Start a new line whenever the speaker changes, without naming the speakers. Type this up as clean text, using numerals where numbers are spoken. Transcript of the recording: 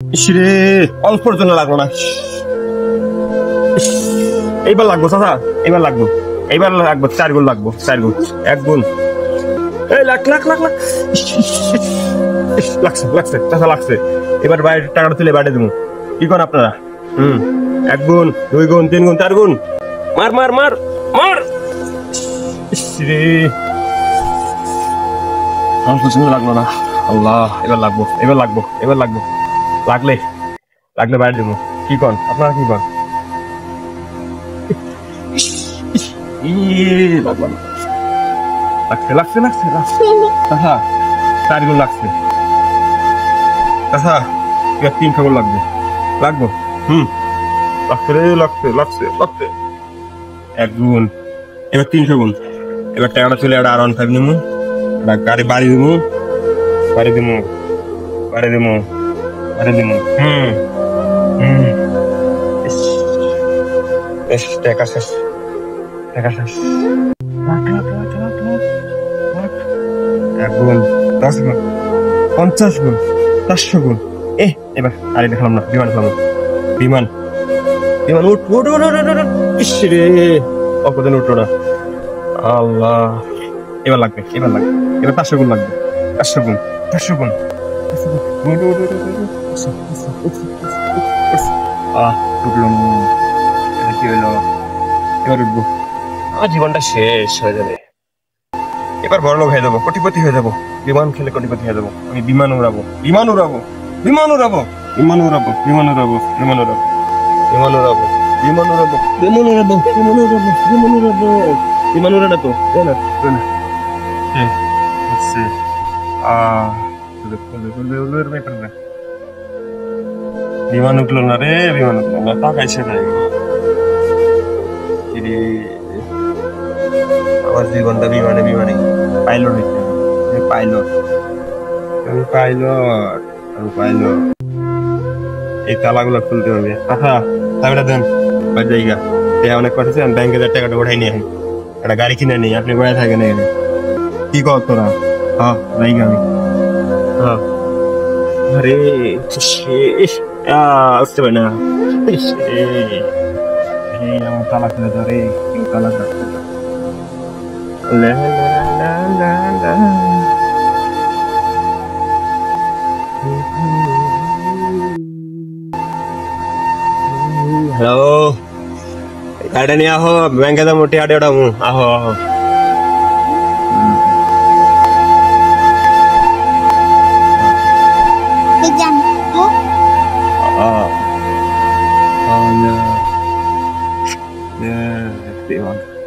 ইসরে অল্পর জন্য লাগলো না। এইবার লাগবো চাচা, এইবার লাগবো, এইবার লাগবো 4 গুণ লাগবো, 4 গুণ, 1 গুণ। এই লাখ লাখ লাখ লাখ লাগছে লাগছে চাচা লাগছে। এবার বাইরে টাকাটা তুলে বাইরে দেবো। কি করেন আপনারা? 1 গুণ, 2 গুণ, 3 গুণ, 4 গুণ। মার মার মার মার। ইসরে অল্প জন্য লাগলো না। আল্লাহ, এবার লাগবো, এবার লাগবো, এবার লাগবো। লাগলে লাগলে বাইরে দেবো। কি কন আপনারা, কি কন? লাগছে লাগছে লাগছে লাগছে চাচা, 4 গুণ লাগছে চাচা। এবার 3 গুণ লাগবে, লাগবো। লাগছে রে, লাগছে লাগছে লাগছে। 1 গুণ, এবার 300 গুণ। এবার টাকাটা চলে একটা R15 নেবো, গাড়ি বাড়ি দেবো, বাড়ি দেবো, বাড়ি দেবো, বাড়ি দেবো। টাকা শেষ, টাকা শেষ। 1 গুণ, 10 গুণ, 50 গুণ, 400 গুণ। এবার আরে দেখলাম না, বিমান খেলাম, বিমান বিমান উঠ উঠ উঠ উঠ উঠ। ইসরে অকদিন উঠলো না। আল্লাহ, এবার লাগবে, এবার লাগবে, এবার 500 গুণ লাগবে, 500 গুণ, 500 গুণ। উঠলাম, কি হইলো? এবার উঠবো। আমার জীবনটা শেষ হয়ে যাবে। এবার বড়লোক হয়ে যাবো, কোটিপতি হয়ে যাবো। বিমান খেলে কোটিপতি হয়ে যাবো। আমি বিমান উড়াবো, বিমান উড়াবো, বিমান উড়াবো, বিমান উড়াবো, বিমান উড়াবো, বিমান উড়াবো, বিমান উড়াবো, বিমান উড়াবো, বিমান উড়াবো, বিমান উড়াবো, বিমান উড়াবো, বিমান উড়াবো। আচ্ছা, বিমান উঠলো না রে, বিমান উঠলো না। টাকাইছে না আমার জীবনটা বিমানে বিমানে। পাইলট হইতে হবে, পাইলট, আমি পাইলট, আমি পাইলট। এই তালাগুলো খুলতে হবে। আহা, চাবিটা দেন। জায়গা অনেক পাঠাচ্ছে, আমি ব্যাংকে টাকাটা উঠাই নিয়ে আসি, একটা গাড়ি কিনে নিই। আপনি বয়ে থাকেন এখানে, কি কর তোরা? হ্যাঁ, জায়গা আমি। হ্যাঁ, আরে উঠতে পারি না। আমার তালা খুলে ধরে, তালা হ্যালো, গাড়িটা নিয়ে আহো, ব্যাংকে যাবো, টিয়াটে ওঠাবো। আহো আহো। Yeah,